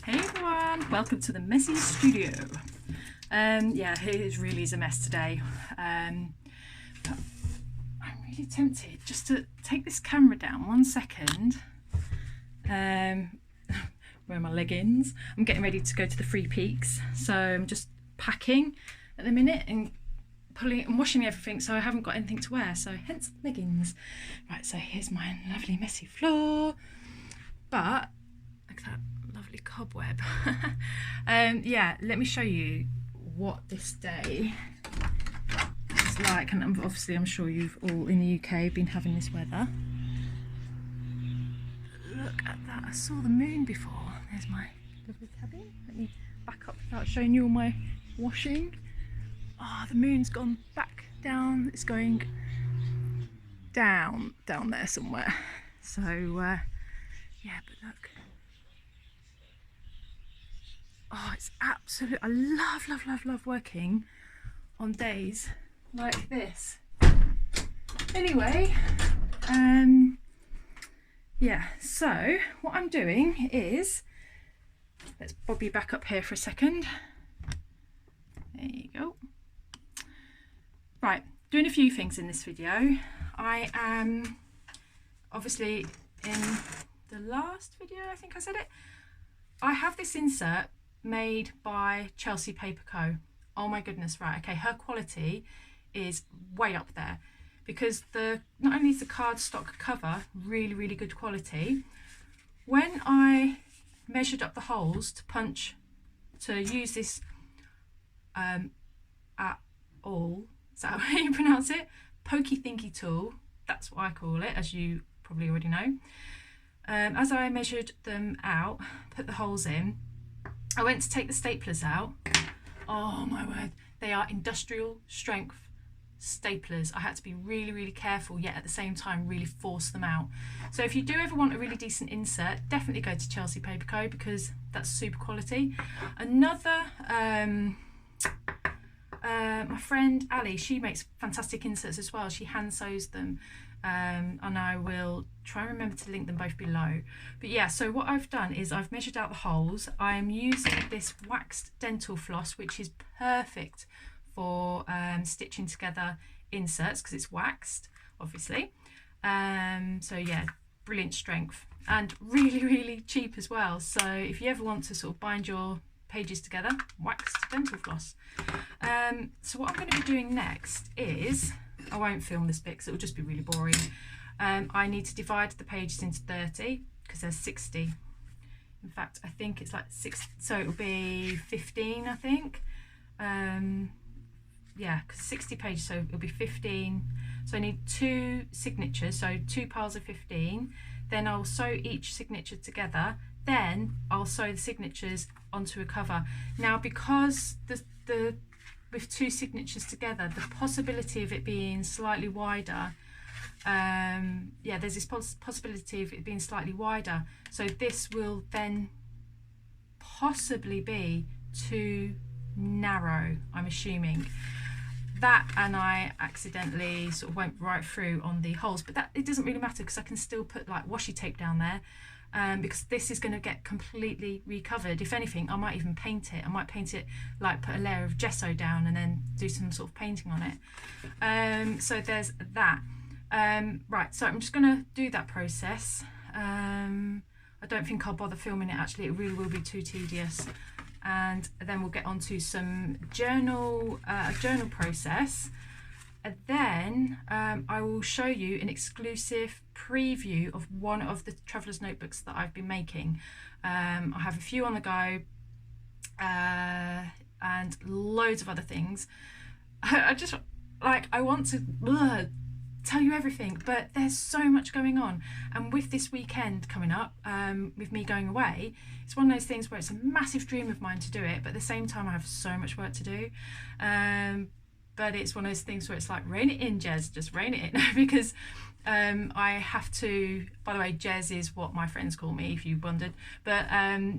Hey everyone, welcome to the messy studio. Yeah, it really is a mess today. But I'm really tempted just to take this camera down 1 second. Wearing my leggings. I'm getting ready to go to the Free Peaks, so I'm just packing at the minute and pulling and washing everything, so I haven't got anything to wear, so hence leggings. Right, so here's my lovely messy floor, but look at that lovely cobweb. Yeah, let me show you what this day is like, and obviously I'm sure you've all in the UK been having this weather. Look at that, I saw the moon before. There's my lovely cabin. Let me back up without showing you all my washing. Oh, the moon's gone back down. It's going down there somewhere. So yeah, but look. Oh, it's absolute. I love working on days like this. Anyway, yeah, so what I'm doing is, let's bob you back up here for a second. There you go. Right, doing a few things in this video. I am obviously, in the last video I think I said it, I have this insert made by Chelsea Paper Co. Oh my goodness, right, okay, her quality is way up there, because not only is the cardstock cover really good quality, when I measured up the holes to use this at all, is that how you pronounce it? Pokey thinky tool, that's what I call it, as you probably already know. As I measured them out, put the holes in, I went to take the staplers out. Oh my word, they are industrial strength staplers. I had to be really careful, yet at the same time really force them out. So if you do ever want a really decent insert, definitely go to Chelsea Paper Co, because that's super quality. Another, my friend Ali, she makes fantastic inserts as well. She hand sews them, and I will try and remember to link them both below. But yeah, so what I've done is I've measured out the holes. I'm using this waxed dental floss, which is perfect for stitching together inserts because it's waxed, obviously. So yeah, brilliant strength and really cheap as well. So if you ever want to sort of bind your pages together, waxed dental floss. So what I'm going to be doing next is, I won't film this bit because it will just be really boring. I need to divide the pages into 30 because there's 60. In fact, I think it's like 6, so it'll be 15, I think. Yeah, because 60 pages, so it'll be 15. So I need 2 signatures, so 2 piles of 15. Then I'll sew each signature together. Then I'll sew the signatures onto a cover. Now, because with 2 signatures together, the possibility of it being slightly wider, yeah, there's this possibility of it being slightly wider. So this will then possibly be too narrow, I'm assuming. That, and I accidentally sort of went right through on the holes, but that, it doesn't really matter because I can still put like washi tape down there. Because this is going to get completely recovered. If anything, I might even paint it. I might paint it, like put a layer of gesso down and then do some sort of painting on it. So there's that. Right, so I'm just going to do that process. I don't think I'll bother filming it actually. It really will be too tedious. And then we'll get on to some journal process. And then I will show you an exclusive preview of one of the Traveller's Notebooks that I've been making. I have a few on the go and loads of other things. I just, like, I want to tell you everything, but there's so much going on. And with this weekend coming up, with me going away, it's one of those things where it's a massive dream of mine to do it, but at the same time I have so much work to do. But it's one of those things where it's like, rein it in, Jez, just rein it in. Because I have to, by the way, Jez is what my friends call me, if you wondered. But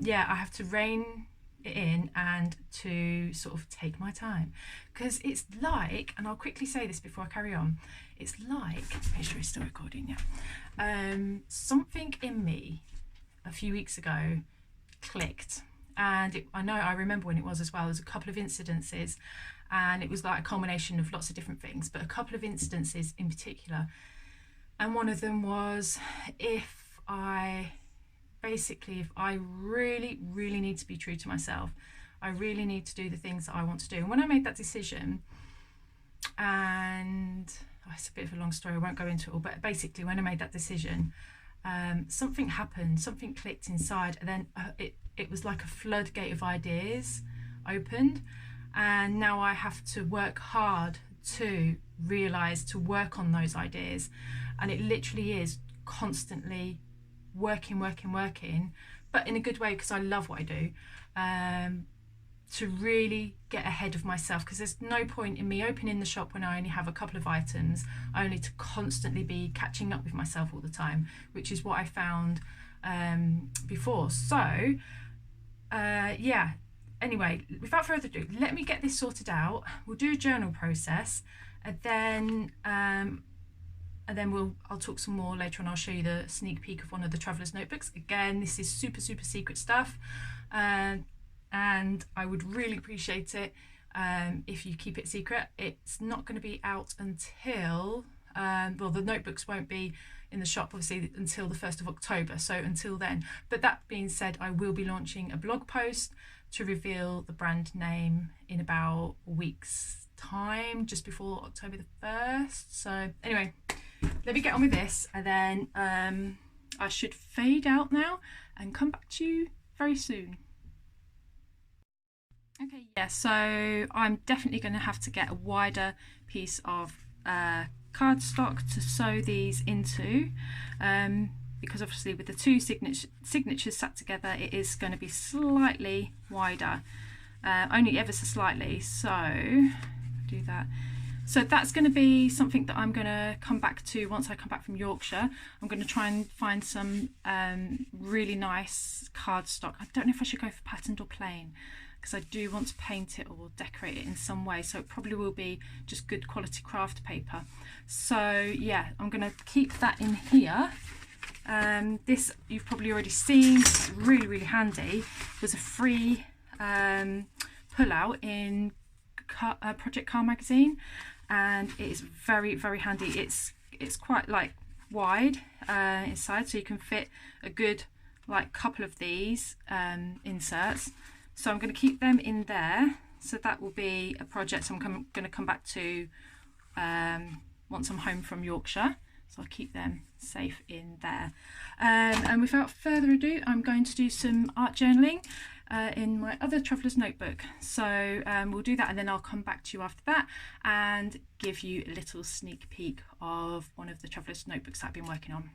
yeah, I have to rein it in and to sort of take my time. Because it's like, and I'll quickly say this before I carry on, it's like, make sure it's still recording, yeah. Something in me a few weeks ago clicked. and I remember when it was as well. There's a couple of incidences, and it was like a culmination of lots of different things, but a couple of incidences in particular. And one of them was if I really, really need to be true to myself, I really need to do the things that I want to do. And when I made that decision, and it's a bit of a long story, I won't go into it all, but basically when I made that decision, something happened, something clicked inside, and then it was like a floodgate of ideas opened, and now I have to work hard to realise, to work on those ideas. And it literally is constantly working, but in a good way, because I love what I do, to really get ahead of myself, because there's no point in me opening the shop when I only have a couple of items, only to constantly be catching up with myself all the time, which is what I found before. So yeah, anyway, without further ado, let me get this sorted out. We'll do a journal process, and then I'll talk some more later on. I'll show you the sneak peek of one of the traveller's notebooks. Again, this is super secret stuff, and I would really appreciate it if you keep it secret. It's not going to be out until well, the notebooks won't be in the shop obviously until the 1st of October, so until then. But that being said, I will be launching a blog post to reveal the brand name in about a week's time, just before October the 1st. So anyway, let me get on with this, and then I should fade out now and come back to you very soon. Okay, yeah, so I'm definitely going to have to get a wider piece of cardstock to sew these into, because obviously with the two signatures sat together, it is going to be slightly wider, only ever so slightly. So do that. So that's going to be something that I'm going to come back to once I come back from Yorkshire. I'm going to try and find some really nice cardstock. I don't know if I should go for patterned or plain, because I do want to paint it or decorate it in some way, so it probably will be just good quality craft paper. So yeah, I'm going to keep that in here. This you've probably already seen, really handy. Was a free pull-out in Project Car magazine, and it is very handy. It's quite like wide inside, so you can fit a good like couple of these inserts. So I'm going to keep them in there. So that will be a project I'm going to come back to once I'm home from Yorkshire. So I'll keep them safe in there. And without further ado, I'm going to do some art journaling in my other traveller's notebook. So we'll do that, and then I'll come back to you after that and give you a little sneak peek of one of the traveller's notebooks that I've been working on.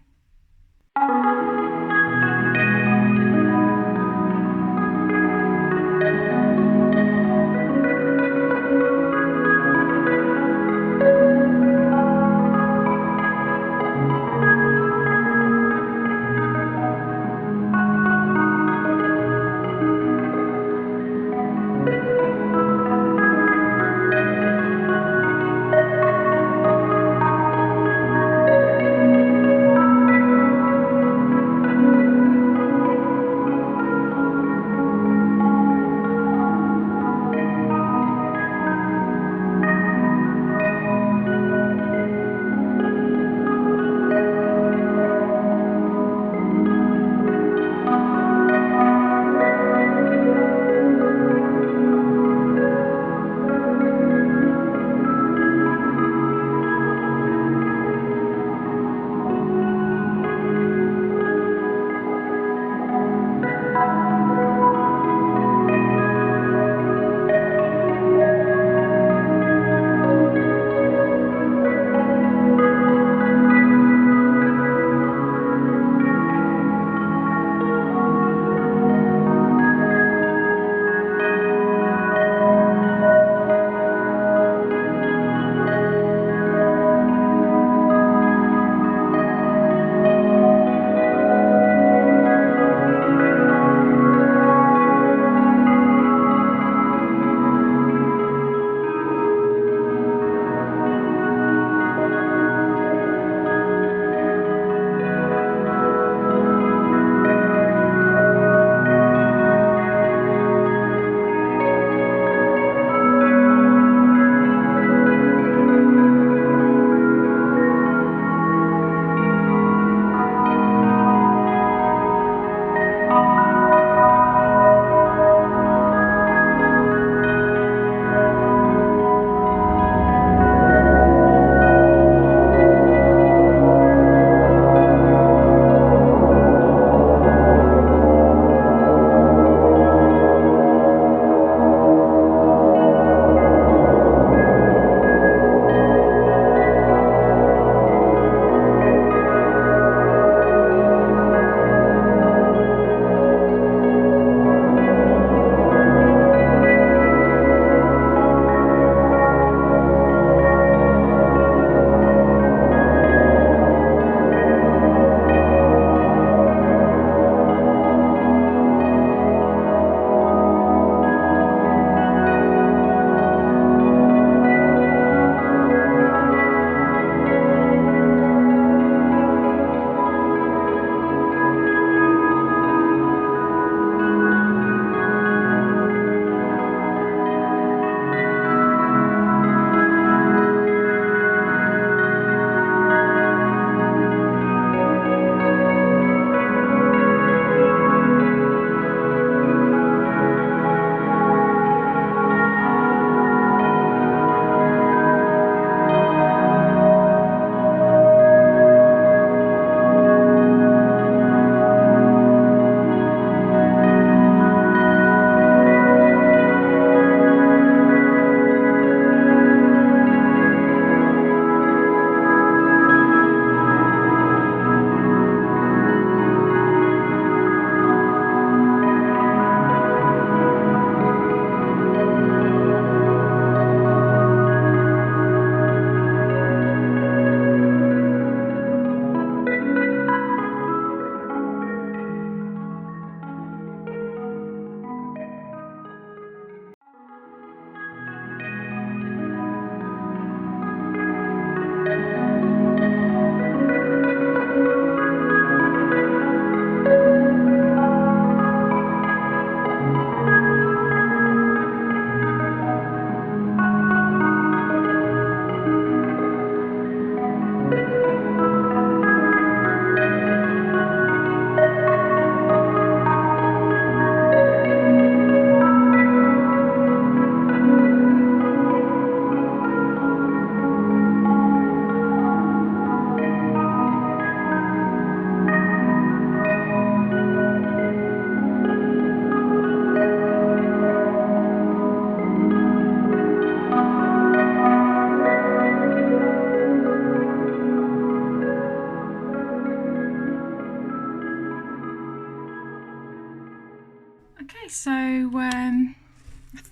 Okay, so I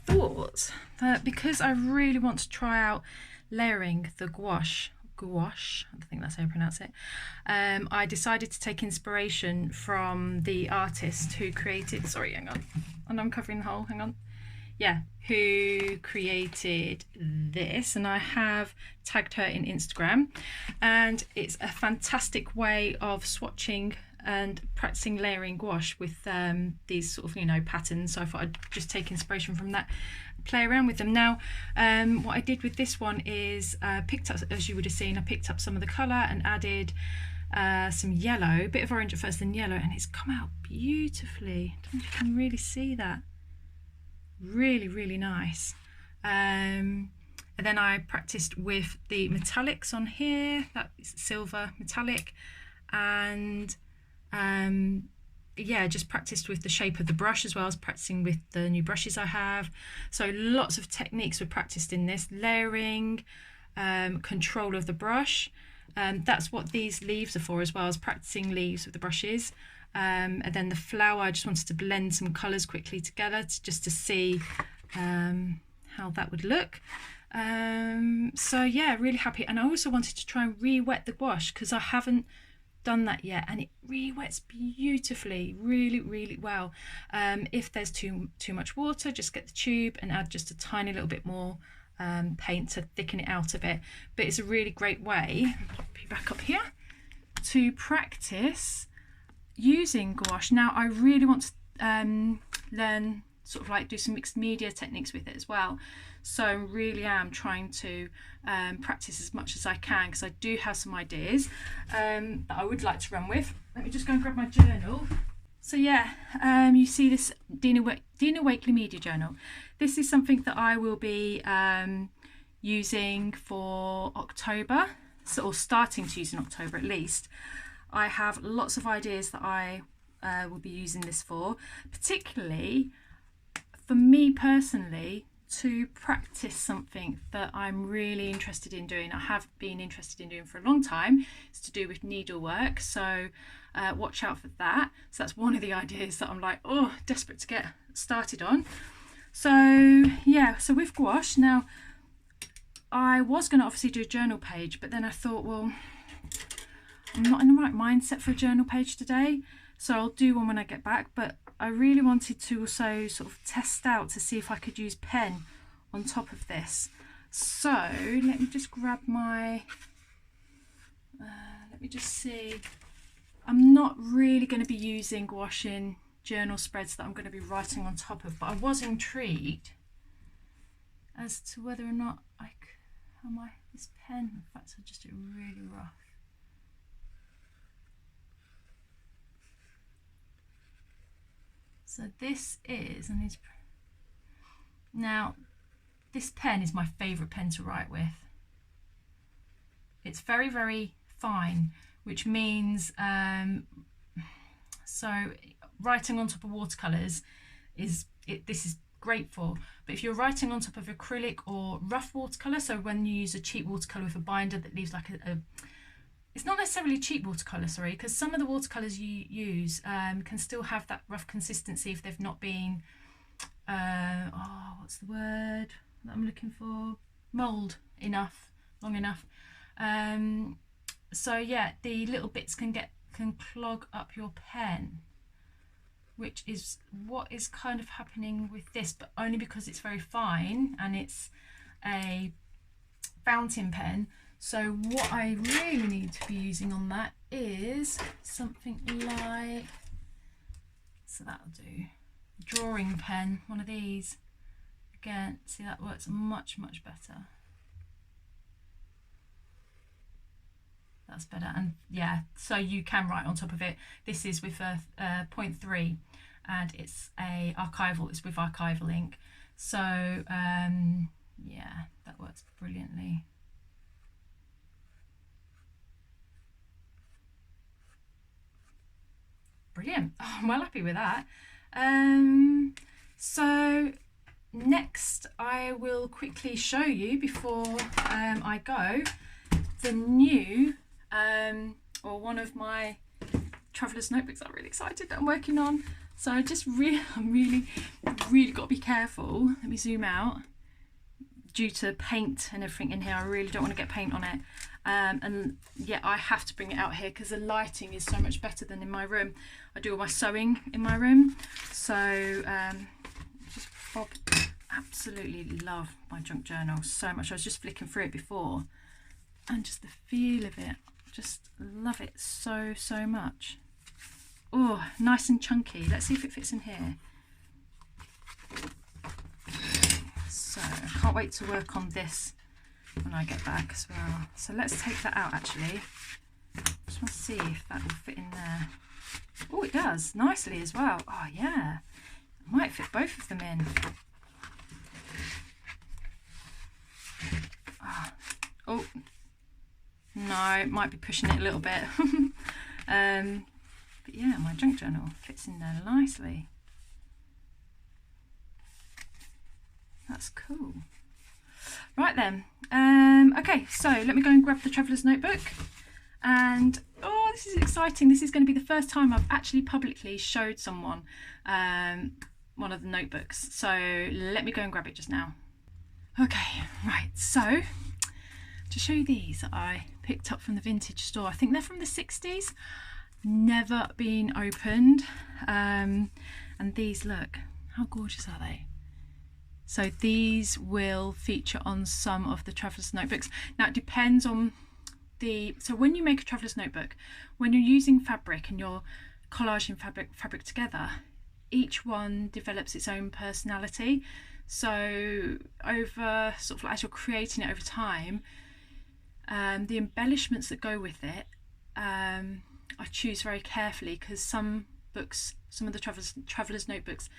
thought that because I really want to try out layering the gouache, I think that's how you pronounce it, I decided to take inspiration from the artist who created, sorry, hang on, and I'm covering the hole, hang on. Yeah, who created this, and I have tagged her in Instagram, and it's a fantastic way of swatching and practicing layering gouache with these sort of, you know, patterns. So I thought I'd just take inspiration from that, play around with them. Now what I did with this one is picked up, as you would have seen, I picked up some of the colour and added some yellow, a bit of orange at first, then yellow, and it's come out beautifully. I don't know if you can really see that. Really nice. And then I practiced with the metallics on here, that is silver metallic, and yeah, just practiced with the shape of the brush as well as practicing with the new brushes I have. So lots of techniques were practiced in this: layering, control of the brush. That's what these leaves are for, as well as practicing leaves with the brushes. And then the flower, I just wanted to blend some colours quickly together just to see how that would look. So yeah, really happy. And I also wanted to try and re-wet the gouache because I haven't done that yet, and it re-wets beautifully, really well. If there's too much water, just get the tube and add just a tiny little bit more paint to thicken it out a bit. But it's a really great way, be back up here, to practice using gouache. Now I really want to learn, sort of like do some mixed media techniques with it as well, so really am trying to practice as much as I can, because I do have some ideas that I would like to run with. Let me just go and grab my journal. So yeah, you see this Dina Wakeley Media Journal. This is something that I will be using for October, or starting to use in October at least. I have lots of ideas that I will be using this for, particularly for me personally, to practice something that I'm really interested in doing. I have been interested in doing for a long time. It's to do with needlework, so watch out for that. So that's one of the ideas that I'm like, oh, desperate to get started on. So yeah, so with gouache, now I was going to obviously do a journal page, but then I thought, well, I'm not in the right mindset for a journal page today, so I'll do one when I get back. But I really wanted to also sort of test out to see if I could use pen on top of this. So let me just grab my, let me just see. I'm not really going to be using gouache in journal spreads that I'm going to be writing on top of, but I was intrigued as to whether or not this pen, in fact I'll just do it really rough. So this is, now this pen is my favourite pen to write with. It's very fine, which means so writing on top of watercolours this is great for. But if you're writing on top of acrylic or rough watercolour, so when you use a cheap watercolour with a binder that leaves like it's not necessarily cheap watercolour, sorry, because some of the watercolours you use can still have that rough consistency if they've not been, what's the word that I'm looking for? Mould long enough. So yeah, the little bits can clog up your pen, which is what is kind of happening with this, but only because it's very fine and it's a fountain pen. So what I really need to be using on that is something like, so that'll do, drawing pen, one of these. Again, see, that works much better. That's better. And yeah, so you can write on top of it. This is with a 0.3 and it's it's with archival ink. So yeah, that works brilliantly. Brilliant. Oh, I'm well happy with that. So next I will quickly show you, before I go, the new or one of my traveller's notebooks I'm really excited that I'm working on. So I'm really got to be careful. Let me zoom out. Due to paint and everything in here, I really don't want to get paint on it. And yeah, I have to bring it out here because the lighting is so much better than in my room. I do all my sewing in my room. So just absolutely love my junk journal so much. I was just flicking through it before and just the feel of it, just love it so much. Oh, nice and chunky. Let's see if it fits in here. So I can't wait to work on this when I get back as well. So let's take that out actually. Just want to see if that will fit in there. Oh, it does nicely as well. Oh yeah, I might fit both of them in. Oh no, might be pushing it a little bit. But yeah, my junk journal fits in there nicely. That's cool. Right then, okay, so let me go and grab the traveller's notebook. And oh, this is exciting. This is going to be the first time I've actually publicly showed someone one of the notebooks. So let me go and grab it just now. Okay, right, so to show you these that I picked up from the vintage store. I think they're from the 60s, never been opened. And these, look, how gorgeous are they? So these will feature on some of the traveller's notebooks. Now it depends on so when you make a traveller's notebook, when you're using fabric and you're collaging fabric together, each one develops its own personality. So over sort of like, as you're creating it over time, the embellishments that go with it, I choose very carefully because some of the traveller's notebooks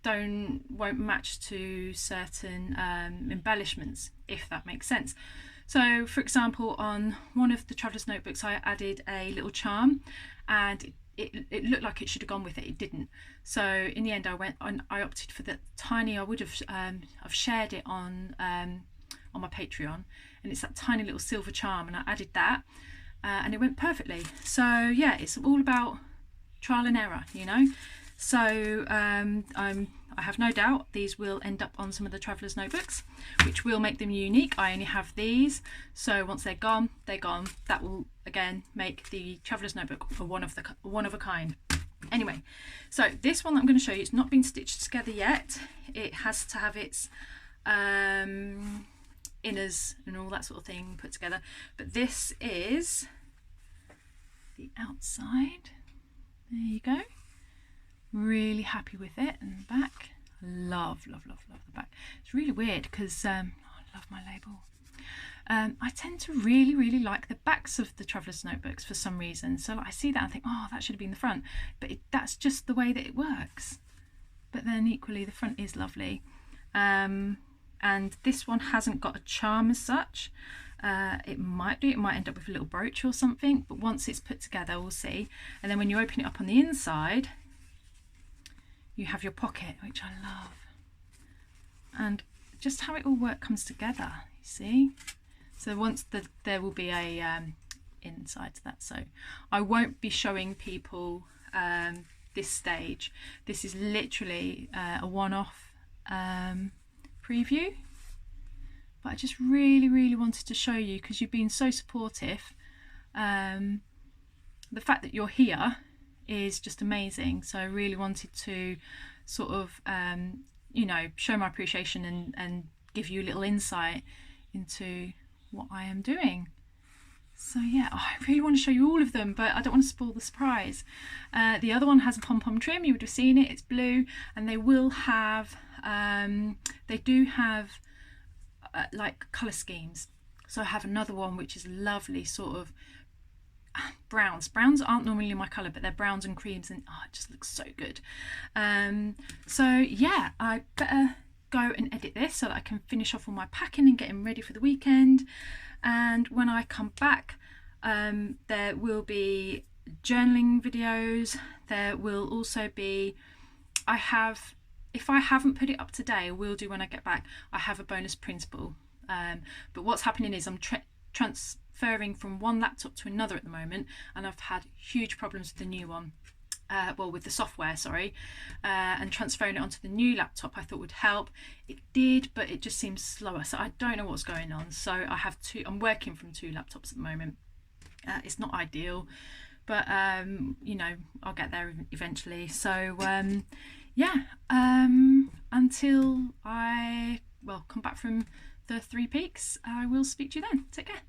won't match to certain embellishments, if that makes sense. So for example, on one of the traveller's notebooks I added a little charm and it looked like it should have gone with it. It didn't. So in the end I opted for the tiny, I would have I've shared it on my Patreon, and it's that tiny little silver charm, and I added that and it went perfectly. So yeah, it's all about trial and error, you know. So I have no doubt these will end up on some of the traveller's notebooks, which will make them unique. I only have these, so once they're gone, they're gone. That will again make the traveller's notebook for one of a kind. Anyway, so this one that I'm going to show you, it's not been stitched together yet. It has to have its inners and all that sort of thing put together. But this is the outside. There you go. Really happy with it. And the back, love the back. It's really weird because I love my label. I tend to really like the backs of the traveller's notebooks for some reason. So like, I see that and think, oh, that should have been the front, but that's just the way that it works. But then equally the front is lovely. And this one hasn't got a charm as such. It might end up with a little brooch or something, but once it's put together we'll see. And then when you open it up on the inside, you have your pocket, which I love, and just how it all comes together, you see. So once there will be a inside to that, so I won't be showing people this stage. This is literally a one-off preview, but I just really wanted to show you because you've been so supportive. The fact that you're here is just amazing, so I really wanted to sort of you know, show my appreciation and give you a little insight into what I am doing. So yeah, I really want to show you all of them, but I don't want to spoil the surprise. The other one has a pom-pom trim, you would have seen it, it's blue, and they will have they do have like colour schemes. So I have another one which is lovely, sort of browns aren't normally my colour, but they're browns and creams, and oh, it just looks so good. So yeah, I better go and edit this so that I can finish off all my packing and getting ready for the weekend. And when I come back, there will be journaling videos. There will also be, if I haven't put it up today, I will do when I get back, I have a bonus printable. But what's happening is I'm transferring from one laptop to another at the moment, and I've had huge problems with the new one. well, with the software, sorry, and transferring it onto the new laptop I thought would help. It did, but it just seems slower, so I don't know what's going on. So I'm working from 2 laptops at the moment. It's not ideal, but you know, I'll get there eventually. So yeah, until I come back from the 3 peaks, I will speak to you then. Take care.